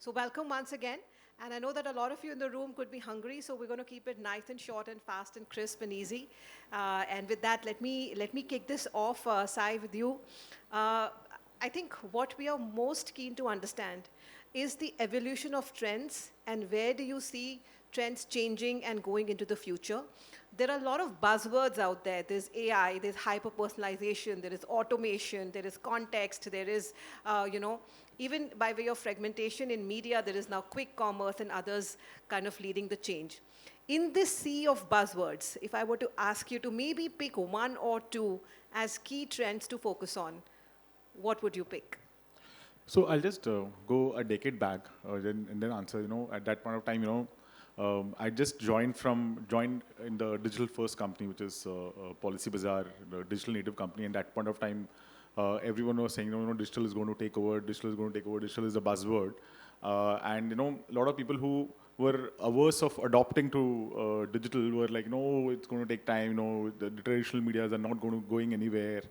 So welcome once again. And I know that a lot of you in the room could be hungry, so we're going to keep it nice and short and fast and crisp and easy. And with that, let me kick this off, Sai, with you. Uh, I think what we are most keen to understand is the evolution of trends and where do you see trends changing and going into the future. There are a lot of buzzwords out there. There's AI, there's hyper personalization, there is automation, there is context, there is, even by way of fragmentation in media, there is now quick commerce and others kind of leading the change. In this sea of buzzwords, if I were to ask you to maybe pick one or two as key trends to focus on, what would you pick? So I'll just go a decade back and then answer. At that point of time, I just joined in the digital first company, which is Policy Bazaar, the digital native company. And that point of time, everyone was saying, digital is going to take over. Digital is going to take over. Digital is a buzzword. And a lot of people who were averse of adopting to digital were like, no, it's going to take time. The traditional medias are not going anywhere.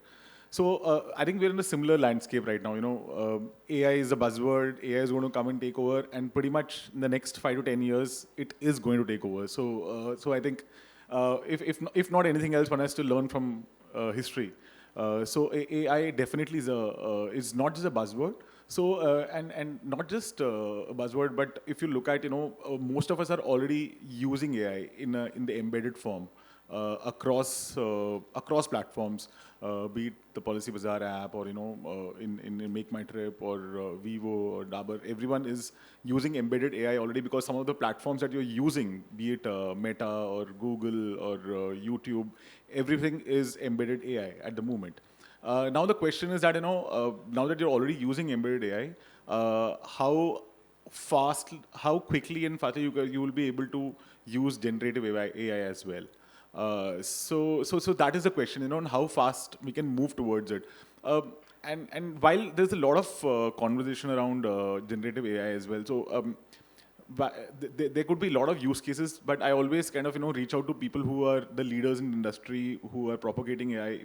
So I think we're in a similar landscape right now. AI is a buzzword. AI is going to come and take over, and pretty much in the next 5 to 10 years, it is going to take over. So I think if not anything else, one has to learn from history. AI definitely is not just a buzzword. So and not just a buzzword, but if you look at most of us are already using AI in the embedded form across platforms, be it the Policy Bazaar app or in Make My Trip or Vivo or Dabur. Everyone is using embedded AI already because some of the platforms that you're using, be it Meta or Google or YouTube, everything is embedded AI at the moment. Now the question is that now that you're already using embedded AI, how quickly and faster you will be able to use generative AI as well. So that is the question, on how fast we can move towards it. And while there's a lot of conversation around generative AI as well, so there could be a lot of use cases, but I always kind of reach out to people who are the leaders in the industry who are propagating AI.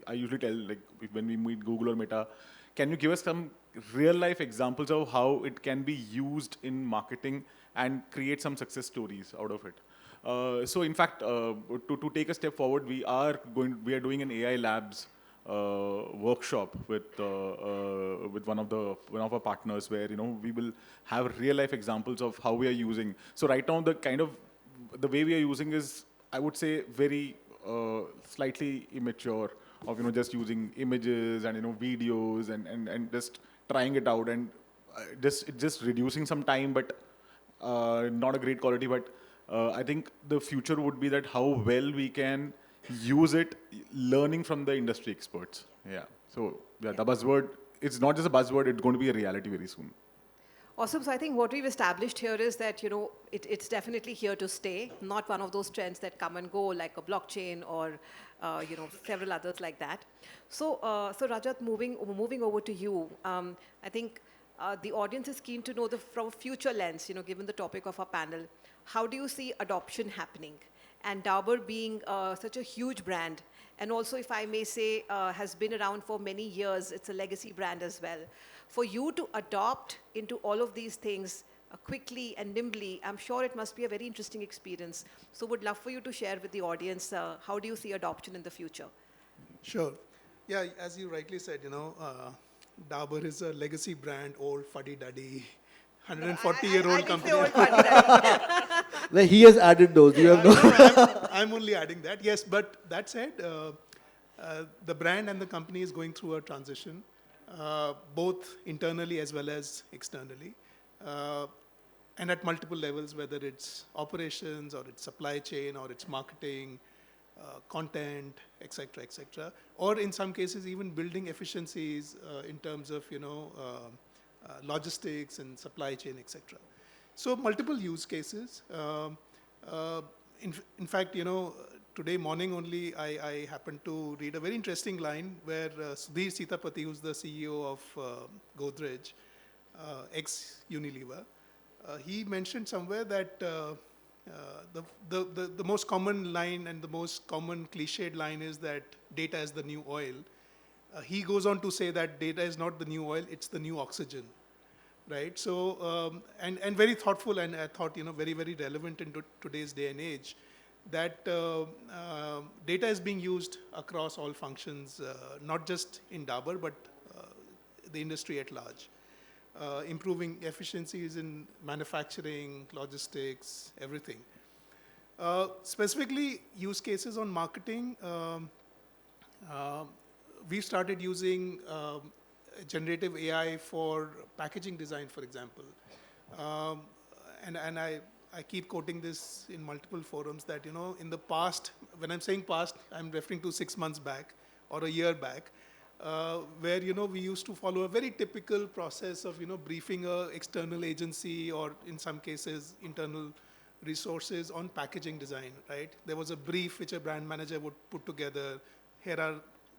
I usually tell, like, when we meet Google or Meta, can you give us some real life examples of how it can be used in marketing and create some success stories out of it? So in fact, to take a step forward, we are doing an AI labs workshop with one of our partners, where we will have real life examples of how we are using. So right now, the way we are using is, I would say, very slightly immature, of just using images and videos and just trying it out, and just reducing some time, but not a great quality. But I think the future would be that how well we can use it, learning from the industry experts. Yeah. So the buzzword, it's not just a buzzword, it's going to be a reality very soon. Awesome. So I think what we've established here is that, it's definitely here to stay, not one of those trends that come and go like a blockchain or, several others like that. So Rajat, moving over to you, I think the audience is keen to know from a future lens, given the topic of our panel, how do you see adoption happening? And Dabur being such a huge brand, and also, if I may say, has been around for many years, it's a legacy brand as well. For you to adopt into all of these things quickly and nimbly, I'm sure it must be a very interesting experience. So would love for you to share with the audience, how do you see adoption in the future? Sure. Yeah, as you rightly said, Dabur is a legacy brand, old fuddy-duddy, 140-year-old company. Old fuddy-duddy. Like, he has added those. You have no. I'm only adding that. Yes, but that said, the brand and the company is going through a transition, both internally as well as externally, and at multiple levels, whether it's operations or it's supply chain or it's marketing, content, etc., or in some cases even building efficiencies in terms of logistics and supply chain, etc. So multiple use cases. In fact, today morning only I happened to read a very interesting line where Sudhir Sitapati, who's the CEO of Godrej, ex-Unilever, he mentioned somewhere that the most common line and the most common cliched line is that data is the new oil. He goes on to say that data is not the new oil, it's the new oxygen. right? So, and very thoughtful, and I thought, very, very relevant in today's day and age, that data is being used across all functions, not just in Dabur, but the industry at large. Improving efficiencies in manufacturing, logistics, everything. Specifically, use cases on marketing, we started using generative AI for packaging design, for example. And I keep quoting this in multiple forums that, in the past, when I'm saying past, I'm referring to 6 months back or a year back, where, we used to follow a very typical process of, briefing a external agency or in some cases internal resources on packaging design, right? There was a brief which a brand manager would put together. Here are,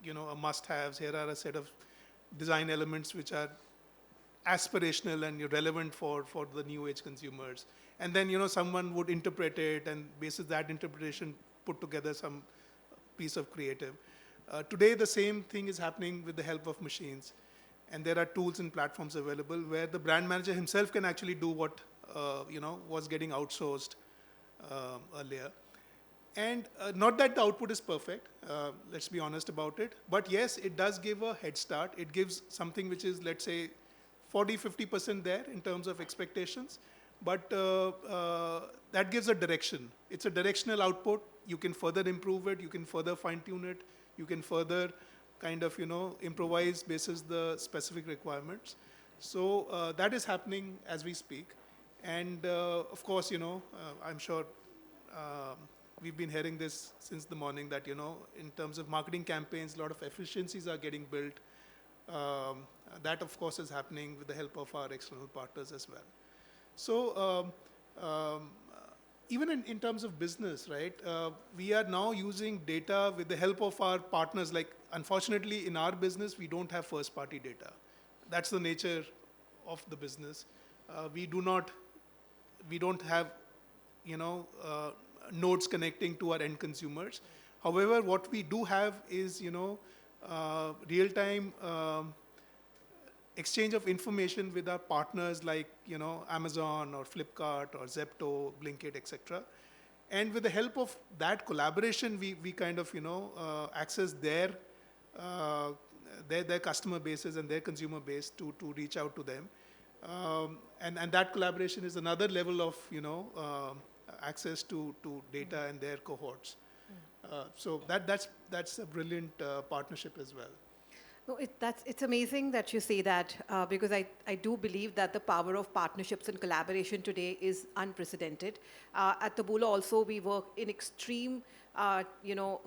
a must-haves. Here are a set of design elements which are aspirational and relevant for the new age consumers. And then, someone would interpret it and basis that interpretation put together some piece of creative. Today, the same thing is happening with the help of machines. And there are tools and platforms available where the brand manager himself can actually do what, was getting outsourced earlier. And not that the output is perfect, let's be honest about it. But yes, it does give a head start. It gives something which is, let's say, 40-50% there in terms of expectations. But that gives a direction. It's a directional output. You can further improve it. You can further fine-tune it. You can further kind of, improvise basis the specific requirements. So that is happening as we speak. And of course, I'm sure we've been hearing this since the morning that, in terms of marketing campaigns, a lot of efficiencies are getting built. That, of course, is happening with the help of our external partners as well. So even in terms of business, right, we are now using data with the help of our partners. Like, unfortunately, in our business, we don't have first-party data. That's the nature of the business. We don't have, nodes connecting to our end consumers. However, what we do have is, real-time exchange of information with our partners like, Amazon or Flipkart or Zepto, Blinkit, etc. And with the help of that collaboration, we kind of, access their customer bases and their consumer base to reach out to them. And that collaboration is another level of, access to data and their cohorts. So that's a brilliant partnership as well. No, it's amazing that you say that because I do believe that the power of partnerships and collaboration today is unprecedented. At Taboola also, we work in extreme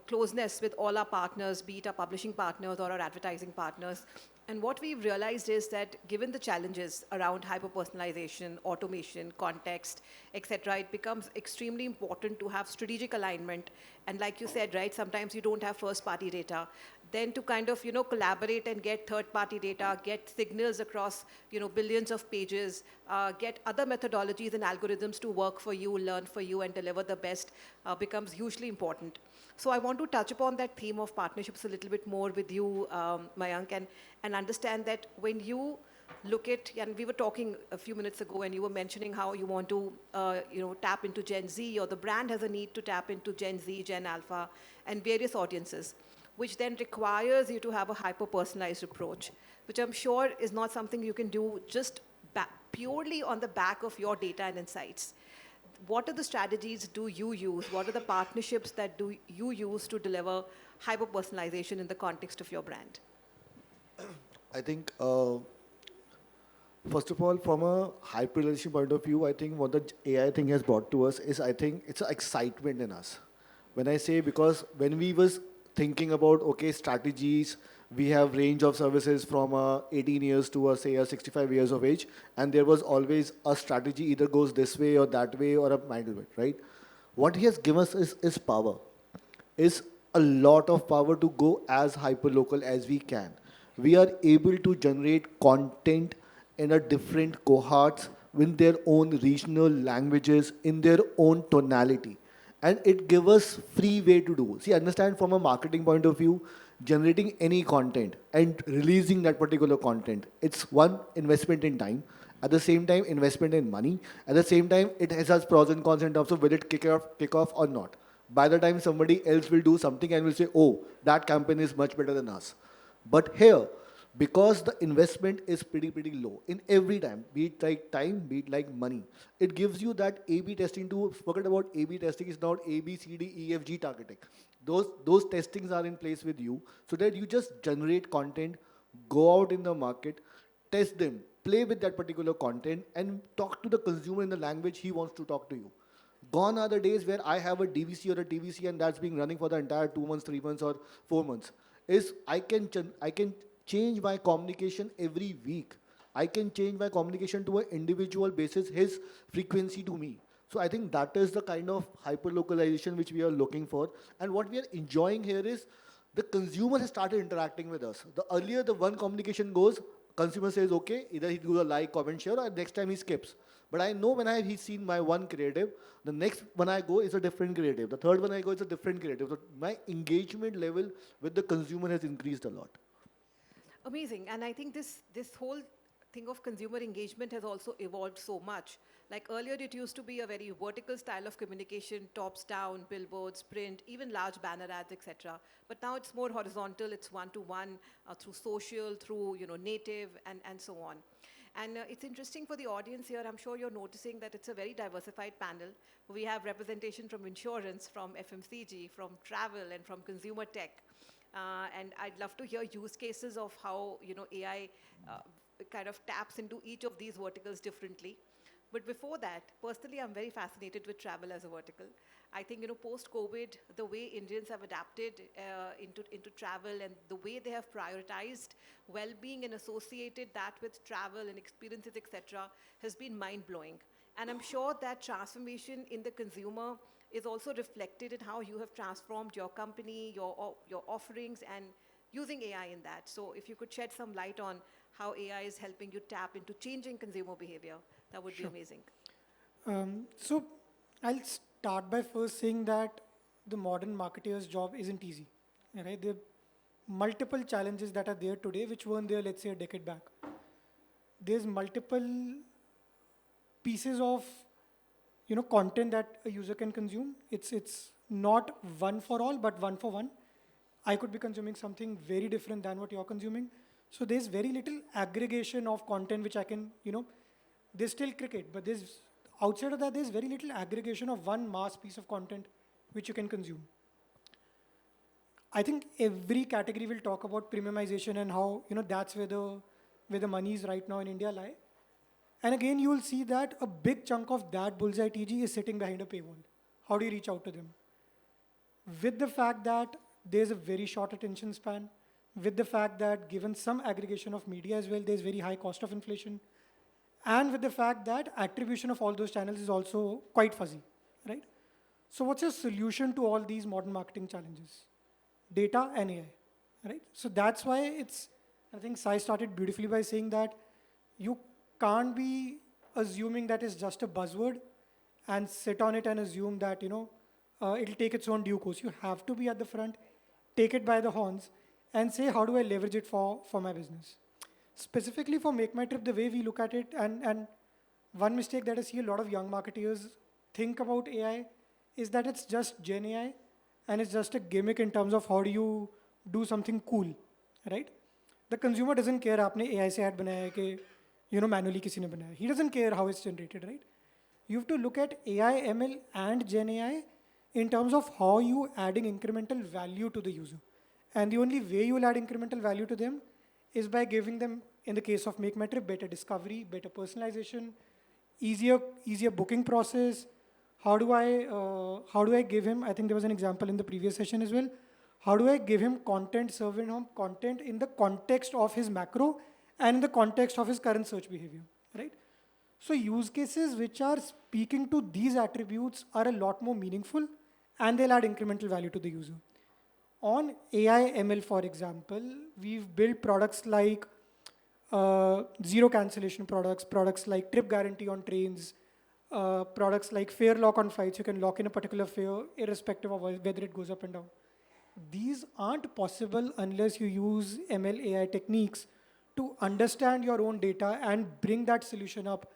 closeness with all our partners, be it our publishing partners or our advertising partners. And what we've realized is that given the challenges around hyper-personalization, automation, context, etc., it becomes extremely important to have strategic alignment. And like you said, right, sometimes you don't have first-party data. Then to kind of, collaborate and get third-party data, get signals across, billions of pages, get other methodologies and algorithms to work for you, learn for you, and deliver the best becomes hugely important. So I want to touch upon that theme of partnerships a little bit more with you, Mayank, and understand that when you look at, and we were talking a few minutes ago and you were mentioning how you want to, tap into Gen Z, or the brand has a need to tap into Gen Z, Gen Alpha, and various audiences, which then requires you to have a hyper-personalized approach, which I'm sure is not something you can do just purely on the back of your data and insights. What are the strategies do you use? What are the partnerships that do you use to deliver hyper-personalization in the context of your brand? I think, first of all, from a hyper-personalization point of view, I think what the AI thing has brought to us is, I think, it's an excitement in us. When I say, because when we was thinking about, okay, strategies, we have range of services from 18 years to, say, 65 years of age, and there was always a strategy either goes this way or that way or a middle way, right? What he has given us is power, is a lot of power to go as hyper-local as we can. We are able to generate content in a different cohorts with their own regional languages, in their own tonality. And it gives us free way to do. See, understand from a marketing point of view, generating any content and releasing that particular content, it's one investment in time, At the same time, investment in money. At the same time, it has its pros and cons in terms of will it kick off or not. By the time somebody else will do something and will say, oh, that campaign is much better than us. But here, because the investment is pretty low in every time, be it like money, it gives you that A/B testing to forget about A/B testing is now A, B, C, D, E, F, G targeting. Those testings are in place with you so that you just generate content, go out in the market, test them, play with that particular content, and talk to the consumer in the language he wants to talk to you. Gone are the days where I have a DVC or a TVC and that's been running for the entire 2 months, 3 months, or 4 months. I can change my communication every week. I can change my communication to an individual basis, his frequency to me. So I think that is the kind of hyper-localization which we are looking for. And what we are enjoying here is the consumer has started interacting with us. The earlier the one communication goes, consumer says, okay, either he does a like, comment, share, or next time he skips. But I know when he's seen my one creative, the next one I go is a different creative. The third one I go is a different creative. So my engagement level with the consumer has increased a lot. Amazing. And I think this whole thing of consumer engagement has also evolved so much. Like earlier, it used to be a very vertical style of communication, tops down, billboards, print, even large banner ads, etc. But now it's more horizontal. It's one-to-one through social, through native, and so on. And it's interesting for the audience here. I'm sure you're noticing that it's a very diversified panel. We have representation from insurance, from FMCG, from travel, and from consumer tech. And I'd love to hear use cases of how AI kind of taps into each of these verticals differently. But before that, personally, I'm very fascinated with travel as a vertical. I think post-COVID, the way Indians have adapted into travel and the way they have prioritized well-being and associated that with travel and experiences, etc., has been mind-blowing. And I'm sure that transformation in the consumer is also reflected in how you have transformed your company, your offerings, and using AI in that. So if you could shed some light on how AI is helping you tap into changing consumer behavior, that would be amazing. So I'll start by first saying that the modern marketer's job isn't easy. Right? There are multiple challenges that are there today which weren't there, let's say, a decade back. There's multiple pieces of content that a user can consume. It's not one for all, but one for one. I could be consuming something very different than what you're consuming. So there's very little aggregation of content which I can, there's still cricket, but outside of that, there's very little aggregation of one mass piece of content which you can consume. I think every category will talk about premiumization and how, that's where the money is right now in India lie. And again, you will see that a big chunk of that bullseye TG is sitting behind a paywall. How do you reach out to them? With the fact that there's a very short attention span, with the fact that given some aggregation of media as well, there's very high cost of inflation, and with the fact that attribution of all those channels is also quite fuzzy, right? So what's your solution to all these modern marketing challenges? Data and AI, right? So that's why I think Sai started beautifully by saying that you can't be assuming that it's just a buzzword and sit on it and assume that, it'll take its own due course. You have to be at the front, take it by the horns, and say, how do I leverage it for my business? Specifically for Make My Trip, the way we look at it, and one mistake that I see a lot of young marketeers think about AI is that it's just Gen AI, and it's just a gimmick in terms of how do you do something cool, right? The consumer doesn't care आपने AI से ad बनाया है कि manually किसी ने बनाया. He doesn't care how it's generated, right? You have to look at AI, ML, and Gen AI in terms of how you adding incremental value to the user. And the only way you will add incremental value to them is by giving them, in the case of Make My Trip, better discovery, better personalization, easier booking process. How do I give him, I think there was an example in the previous session as well, how do I give him content, serving him content in the context of his macro and in the context of his current search behavior, right? So use cases which are speaking to these attributes are a lot more meaningful and they'll add incremental value to the user. On AI ML, for example, we've built products like zero cancellation products like trip guarantee on trains, products like fare lock on flights. You can lock in a particular fare irrespective of whether it goes up and down. These aren't possible unless you use ML AI techniques to understand your own data and bring that solution up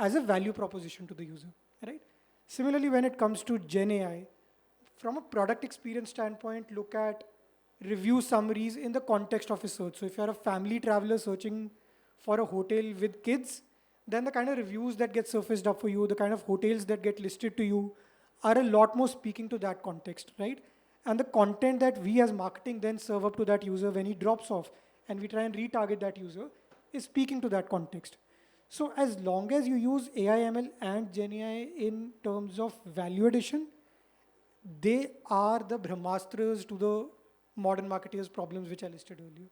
as a value proposition to the user, right? Similarly, when it comes to Gen AI, from a product experience standpoint, look at review summaries in the context of a search. So if you're a family traveler searching for a hotel with kids, then the kind of reviews that get surfaced up for you, the kind of hotels that get listed to you are a lot more speaking to that context, right? And the content that we as marketing then serve up to that user when he drops off and we try and retarget that user is speaking to that context. So as long as you use AI, ML and Gen AI in terms of value addition, they are the brahmastras to the modern marketeers' problems which I listed earlier.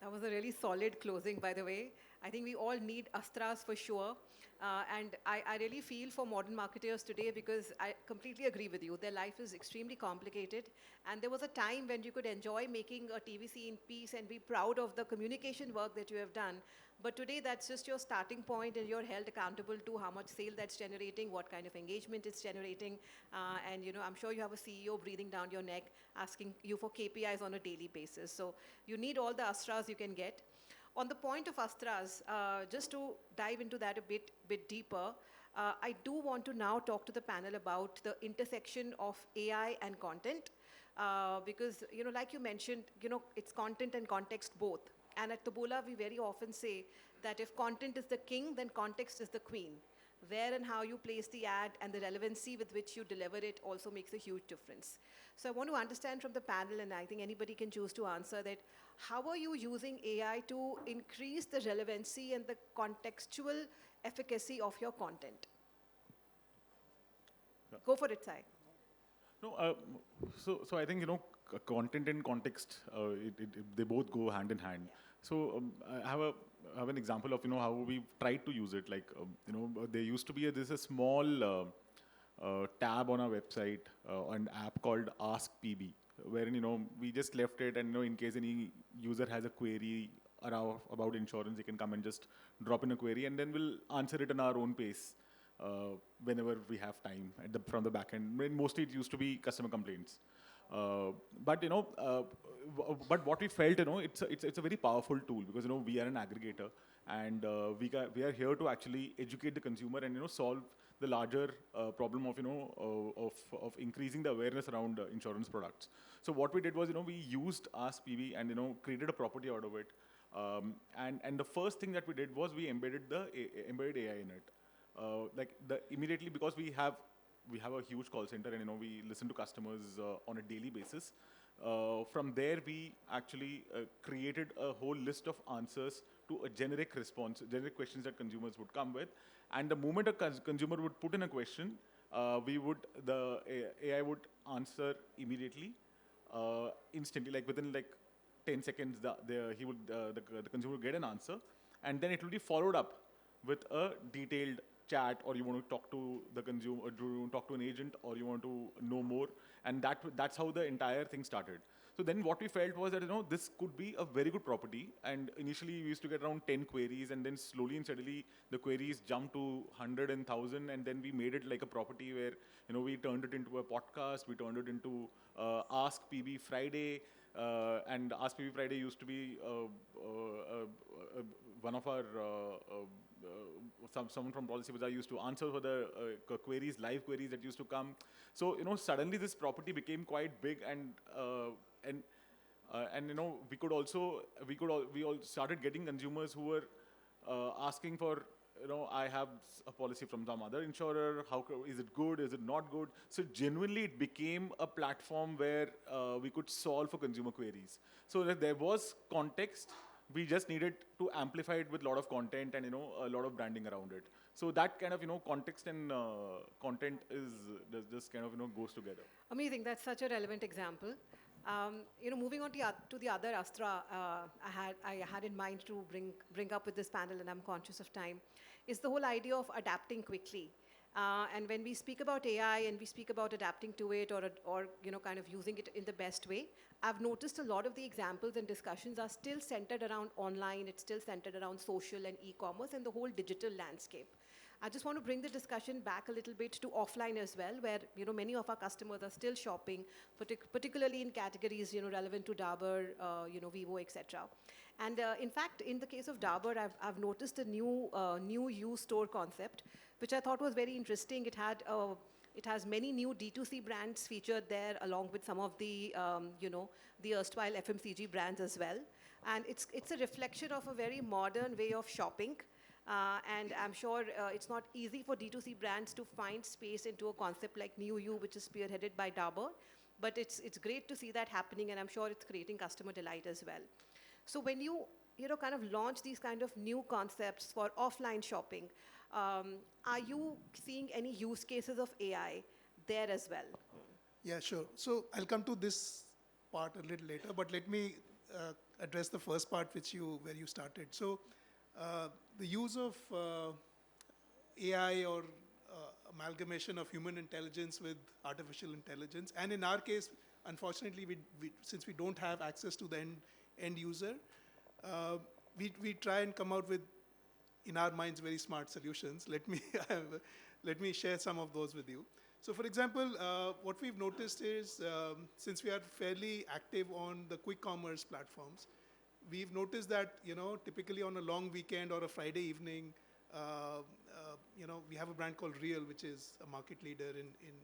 That was a really solid closing, by the way. I think we all need astras for sure. And I really feel for modern marketers today because I completely agree with you. Their life is extremely complicated. And there was a time when you could enjoy making a TVC in peace and be proud of the communication work that you have done. But today, that's just your starting point, and you're held accountable to how much sale that's generating, what kind of engagement it's generating. And I'm sure you have a CEO breathing down your neck, asking you for KPIs on a daily basis. So you need all the astras you can get. On the point of astras, just to dive into that a bit deeper, I do want to now talk to the panel about the intersection of AI and content, because like you mentioned, it's content and context both. And at Taboola, we very often say that if content is the king, then context is the queen. Where and how you place the ad and the relevancy with which you deliver it also makes a huge difference. So I want to understand from the panel, and I think anybody can choose to answer that, how are you using AI to increase the relevancy and the contextual efficacy of your content? Yeah. Go for it, Sai. No, so I think content and context they both go hand in hand. So I have an example of how we tried to use it. Like there used to be there's a small tab on our website, an app called Ask PB, wherein we just left it, and in case any user has a query about insurance, they can come and just drop in a query, and then we'll answer it in our own pace. Whenever we have time from the back end. Mostly it used to be customer complaints. But what we felt, it's a very powerful tool because we are an aggregator, and we are here to actually educate the consumer and solve the larger problem of of increasing the awareness around insurance products. So what we did was we used Ask PB and created a property out of it. And the first thing that we did was we embedded AI in it. Immediately, because we have a huge call center, and we listen to customers on a daily basis. From there, we actually created a whole list of answers to a generic questions that consumers would come with. And the moment a consumer would put in a question, the AI would answer immediately, instantly, like within 10 seconds. The consumer would get an answer, and then it will be followed up with a detailed chat, or you want to talk to the consumer, or do you want to talk to an agent, or you want to know more, and that's how the entire thing started. So then what we felt was that this could be a very good property, and initially we used to get around 10 queries, and then slowly and steadily the queries jumped to 100 and 1,000, and then we made it like a property where we turned it into a podcast, we turned it into Ask PB Friday, and Ask PB Friday used to be one of our someone from Policybazaar used to answer for the live queries that used to come. So suddenly this property became quite big, and we all started getting consumers who were asking for I have a policy from some other insurer. Is it good? Is it not good? So genuinely, it became a platform where we could solve for consumer queries. So that there was context. We just needed to amplify it with a lot of content and a lot of branding around it. So that kind of context and content just kind of goes together. Amazing. That's such a relevant example. Moving on to the other astra I had in mind to bring up with this panel, and I'm conscious of time, is the whole idea of adapting quickly. And when we speak about AI and we speak about adapting to it or kind of using it in the best way, I've noticed a lot of the examples and discussions are still centered around online. It's still centered around social and e-commerce and the whole digital landscape. I just want to bring the discussion back a little bit to offline as well, where many of our customers are still shopping, particularly in categories relevant to Dabur, Vivo, etc. And in fact, in the case of Dabur, I've noticed a new you store concept, which I thought was very interesting. It has many new D2C brands featured there, along with some of the the erstwhile FMCG brands as well. And it's a reflection of a very modern way of shopping. And I'm sure it's not easy for D2C brands to find space into a concept like New You, which is spearheaded by Dabur. But it's great to see that happening, and I'm sure it's creating customer delight as well. So when you kind of launch these kind of new concepts for offline shopping, are you seeing any use cases of AI there as well? Yeah, sure. So I'll come to this part a little later, but let me address the first part where you started. So the use of AI or amalgamation of human intelligence with artificial intelligence, and in our case, unfortunately, since we don't have access to the end user, we try and come out with, in our minds, very smart solutions. Let me share some of those with you. So, for example, what we've noticed is, since we are fairly active on the quick commerce platforms, we've noticed that typically on a long weekend or a Friday evening, we have a brand called Real, which is a market leader in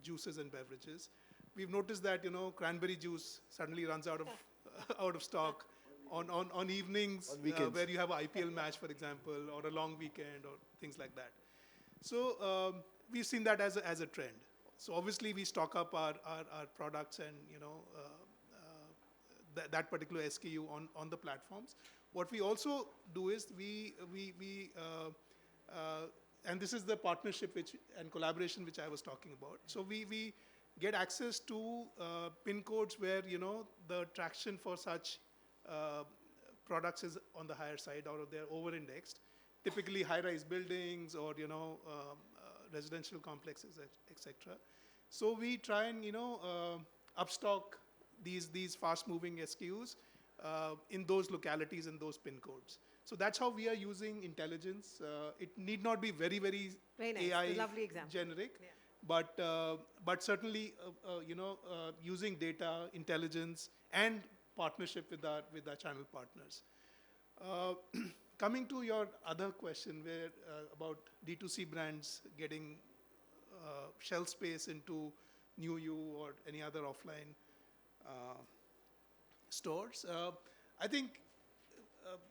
juices and beverages. We've noticed that cranberry juice suddenly runs out of out of stock on evenings On weekends. where you have an IPL match, for example, or a long weekend or things like that. So we've seen that as a trend. So obviously we stock up our products and that particular SKU on the platforms. What we also do is and this is the partnership and collaboration which I was talking about. So we get access to pin codes where the traction for such products is on the higher side or they're over-indexed. Typically high-rise buildings or residential complexes, etc. So we try and upstock these fast-moving SKUs in those localities and those pin codes. So that's how we are using intelligence. It need not be very Very nice. AI Lovely example. generic, Yeah. but certainly using data, intelligence, and partnership with our channel partners. Coming to your other question, where about D2C brands getting shelf space into New You or any other offline stores, I think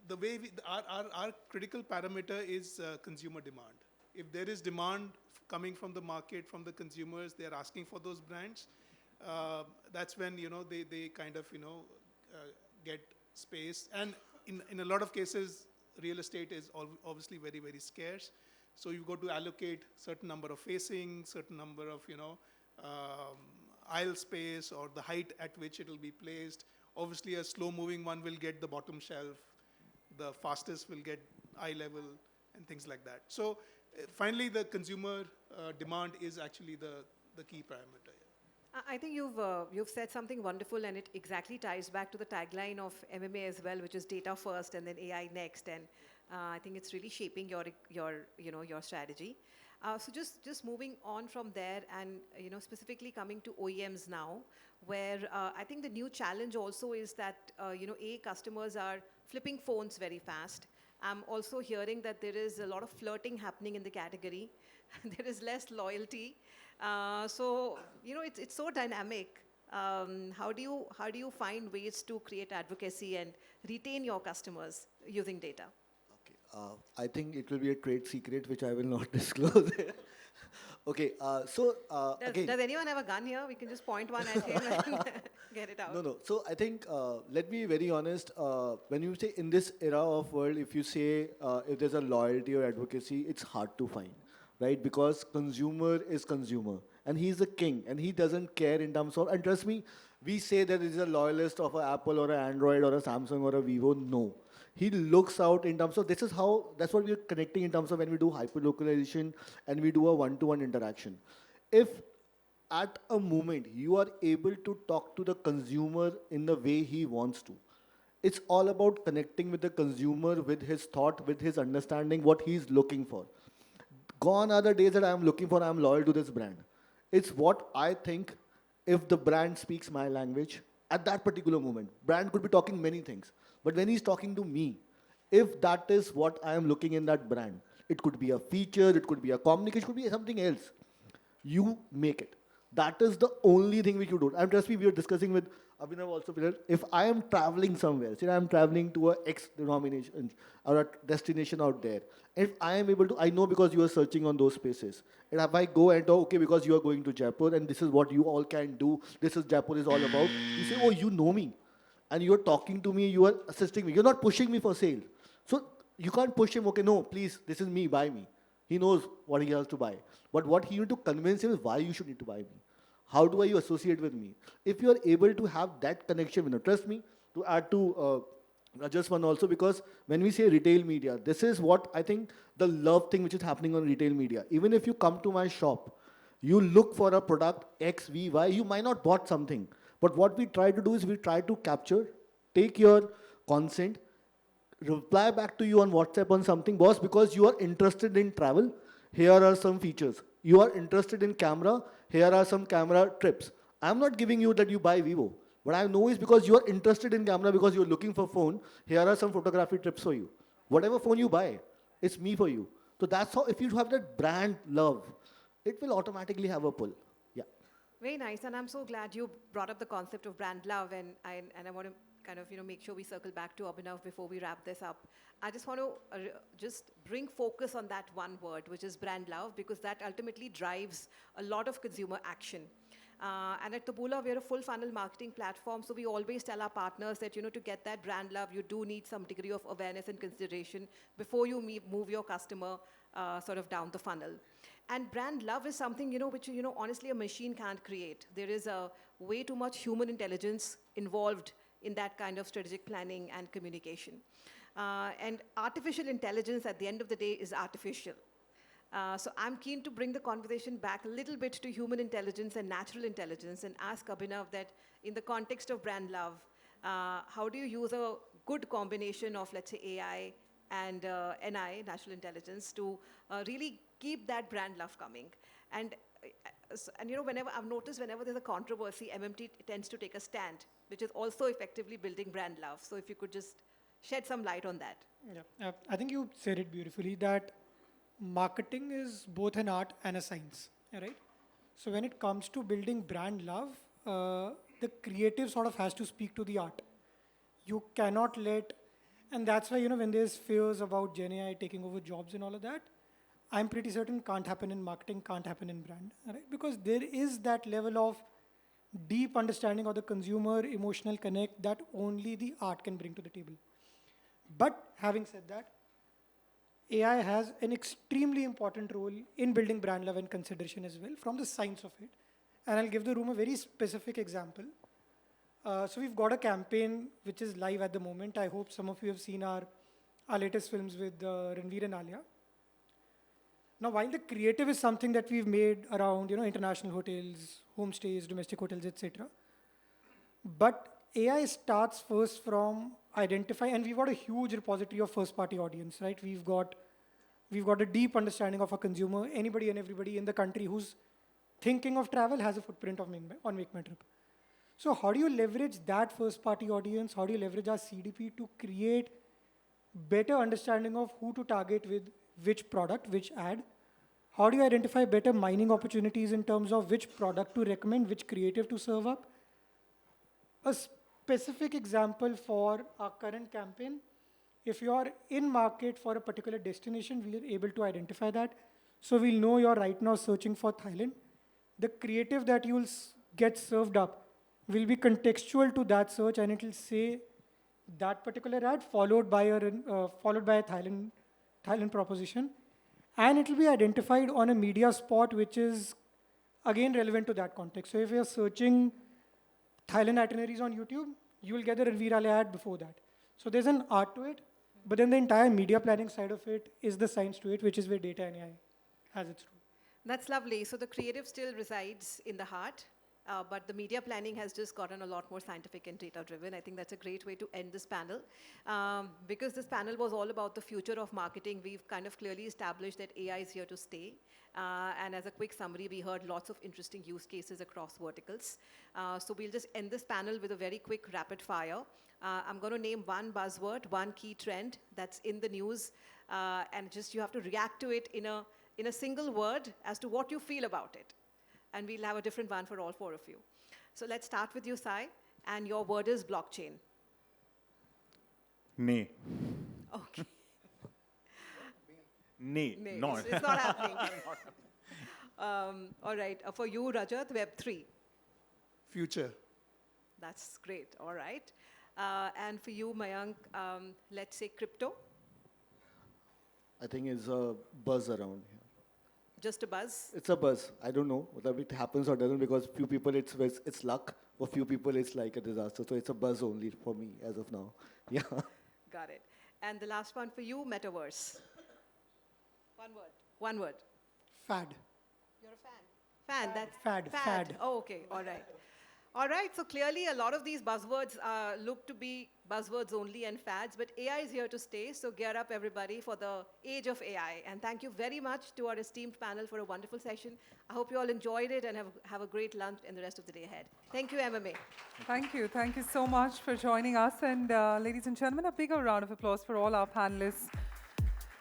the way our critical parameter is consumer demand. If there is demand coming from the market, from the consumers, they are asking for those brands. That's when they kind of get space. And in a lot of cases, real estate is obviously very, very scarce. So you've got to allocate certain number of facings, certain number of aisle space or the height at which it will be placed. Obviously, a slow-moving one will get the bottom shelf. The fastest will get eye level and things like that. So finally, the consumer demand is actually the key parameter. I think you've said something wonderful, and it exactly ties back to the tagline of MMA as well, which is data first and then AI next. And I think it's really shaping your strategy. So just moving on from there, and specifically coming to OEMs now, where I think the new challenge also is that customers are flipping phones very fast. I'm also hearing that there is a lot of flirting happening in the category. There is less loyalty. So it's so dynamic. How do you find ways to create advocacy and retain your customers using data? Okay, I think it will be a trade secret which I will not disclose. Okay, Does anyone have a gun here? We can just point one at him and get it out. No. So I think, let me be very honest, when you say in this era of world, if you say if there's a loyalty or advocacy, it's hard to find, right? Because consumer is consumer and he's the king and he doesn't care in terms of, and trust me, we say that he's a loyalist of an Apple or an Android or a Samsung or a Vivo. No. He looks out in terms of, that's what we're connecting in terms of when we do hyperlocalization and we do a one-to-one interaction. If at a moment you are able to talk to the consumer in the way he wants to, it's all about connecting with the consumer, with his thought, with his understanding, what he's looking for. Gone are the days that I'm loyal to this brand. It's what I think. If the brand speaks my language at that particular moment, brand could be talking many things, But when he's talking to me, if that is what I am looking in that brand, it could be a feature, it could be a communication, it could be something else. You make it. That is the only thing which you do. And trust me, we were discussing with Abhinav also. If I am traveling somewhere, say I am traveling to a X denomination or a destination out there, if I am able to, I know because you are searching on those spaces. And if I go and talk, okay, because you are going to Jaipur and this is what you all can do, this is Jaipur is all about. You say, oh, you know me. And you are talking to me, you are assisting me. You're not pushing me for sale. So you can't push him, okay, no, please, this is me, buy me. He knows what he has to buy. But what he need to convince him is why you should need to buy me. How do you associate with me? If you are able to have that connection with him, trust me, to add to just one also, because when we say retail media, this is what I think the love thing which is happening on retail media. Even if you come to my shop, you look for a product X, V, Y, you might not bought something. But what we try to do is we try to capture, take your consent, reply back to you on WhatsApp on something, boss, because you are interested in travel, here are some features. You are interested in camera, here are some camera trips. I'm not giving you that you buy Vivo. What I know is because you are interested in camera, because you're looking for phone, here are some photography tips for you. Whatever phone you buy, it's me for you. So that's how, if you have that brand love, it will automatically have a pull. Yeah. Very nice, and I'm so glad you brought up the concept of brand love, and I want to kind of make sure we circle back to Abhinav before we wrap this up. I just want to just bring focus on that one word, which is brand love, because that ultimately drives a lot of consumer action. And at Taboola, we're a full funnel marketing platform, so we always tell our partners that to get that brand love, you do need some degree of awareness and consideration before you move your customer sort of down the funnel. And brand love is something which honestly a machine can't create. There is a way too much human intelligence involved in that kind of strategic planning and communication. And artificial intelligence at the end of the day is artificial. So I'm keen to bring the conversation back a little bit to human intelligence and natural intelligence and ask Abhinav that in the context of brand love, how do you use a good combination of, let's say, AI and NI, natural intelligence, to really keep that brand love coming? And whenever I've noticed, whenever there's a controversy, MMT tends to take a stand, which is also effectively building brand love. So if you could just shed some light on that. Yeah, I think you said it beautifully that marketing is both an art and a science, right? So when it comes to building brand love, the creative sort of has to speak to the art. You cannot let, and that's why, when there's fears about Gen AI taking over jobs and all of that, I'm pretty certain can't happen in marketing, can't happen in brand, right? Because there is that level of deep understanding of the consumer, emotional connect that only the art can bring to the table. But having said that, AI has an extremely important role in building brand love and consideration as well from the science of it. And I'll give the room a very specific example. So we've got a campaign which is live at the moment. I hope some of you have seen our latest films with Ranveer and Alia. Now, while the creative is something that we've made around, international hotels, homestays, domestic hotels, etc., but AI starts first from identify, and we've got a huge repository of first-party audience, right? We've got a deep understanding of a consumer. Anybody and everybody in the country who's thinking of travel has a footprint on Make My Trip. So how do you leverage that first-party audience? How do you leverage our CDP to create better understanding of who to target with which product, which ad? How do you identify better mining opportunities in terms of which product to recommend, which creative to serve up? A specific example for our current campaign, if you are in market for a particular destination, we are able to identify that. So we'll know you're right now searching for Thailand. The creative that you'll get served up will be contextual to that search, and it will say that particular ad followed by a Thailand proposition. And it will be identified on a media spot, which is again relevant to that context. So if you're searching Thailand itineraries on YouTube, you will get the Ranveer Alia ad before that. So there's an art to it, but then the entire media planning side of it is the science to it, which is where data and AI has its role. That's lovely. So the creative still resides in the heart, but the media planning has just gotten a lot more scientific and data-driven. I think that's a great way to end this panel. Because this panel was all about the future of marketing, we've kind of clearly established that AI is here to stay. And as a quick summary, we heard lots of interesting use cases across verticals. So we'll just end this panel with a very quick rapid fire. I'm going to name one buzzword, one key trend that's in the news, and just you have to react to it in a single word as to what you feel about it. And we'll have a different one for all four of you. So let's start with you, Sai, and your word is blockchain. Nay. Okay. Nay. No, Not. it's not happening. All right, for you, Rajat, Web3. Future. That's great, all right. And for you, Mayank, let's say crypto, I think it's a buzz around here. just a buzz. It's a buzz. I don't know whether it happens or doesn't because few people it's luck. For few people it's like a disaster. So it's a buzz only for me as of now. Yeah. Got it. And the last one for you, metaverse. One word. One word. Fad. You're a fan. Fan, that's Fad. Oh, okay, all right. All right, so clearly a lot of these buzzwords look to be buzzwords only and fads, but AI is here to stay, so gear up everybody for the age of AI. And thank you very much to our esteemed panel for a wonderful session. I hope you all enjoyed it and have a great lunch in the rest of the day ahead. Thank you, MMA. Thank you. Thank you so much for joining us. And ladies and gentlemen, a bigger round of applause for all our panelists.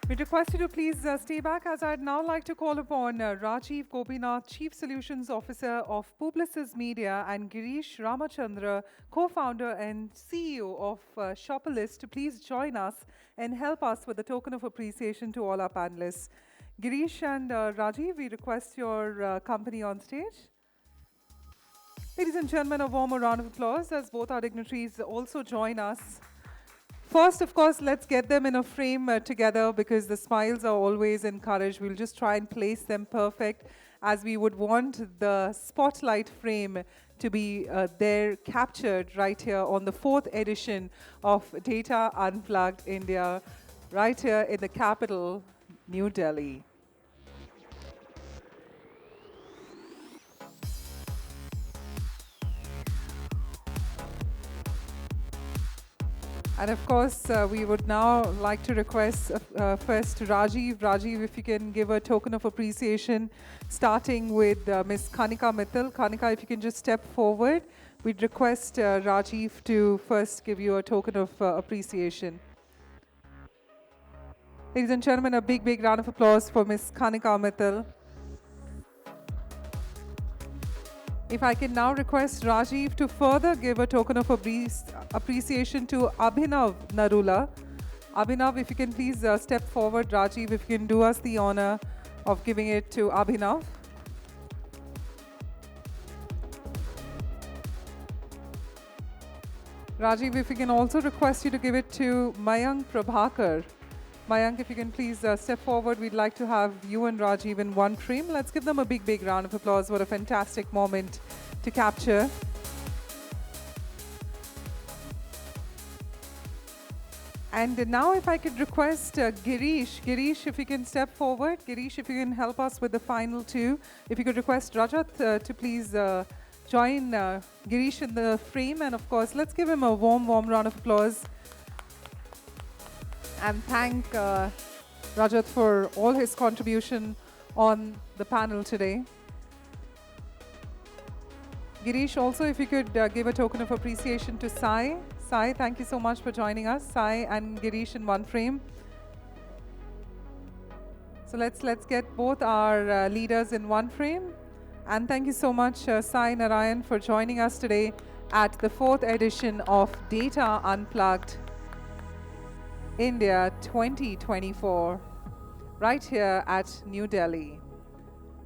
We request you to please stay back, as I'd now like to call upon Rajiv Gopinath, Chief Solutions Officer of Publicis Media, and Girish Ramachandra, co-founder and CEO of Shopalist, to please join us and help us with a token of appreciation to all our panelists. Girish and Rajiv, we request your company on stage. Ladies and gentlemen, a warm round of applause as both our dignitaries also join us. First, of course, let's get them in a frame together because the smiles are always encouraged. We'll just try and place them perfect as we would want the spotlight frame to be there captured right here on the 4th edition of Data Unplugged India, right here in the capital, New Delhi. And of course, we would now like to request first Rajiv. Rajiv, if you can give a token of appreciation, starting with Ms. Kanika Mittal. Kanika, if you can just step forward. We'd request Rajiv to first give you a token of appreciation. Ladies and gentlemen, a big, big round of applause for Ms. Kanika Mittal. If I can now request Rajiv to further give a token of appreciation to Abhinav Narula. Abhinav, if you can please step forward. Rajiv, if you can do us the honor of giving it to Abhinav. Rajiv, if you can also request you to give it to Mayank Prabhakar. Mayank, if you can please step forward. We'd like to have you and Rajiv in one frame. Let's give them a big, big round of applause. What a fantastic moment to capture. And now if I could request Girish. Girish, if you can step forward. Girish, if you can help us with the final two. If you could request Rajat to please join Girish in the frame. And of course, let's give him a warm, warm round of applause. And thank Rajat for all his contribution on the panel today. Girish, also if you could give a token of appreciation to Sai. Sai, thank you so much for joining us. Sai and Girish in one frame. So let's get both our leaders in one frame. And thank you so much, Sai Narayan, for joining us today at the 4th edition of Data Unplugged India 2024, right here at New Delhi.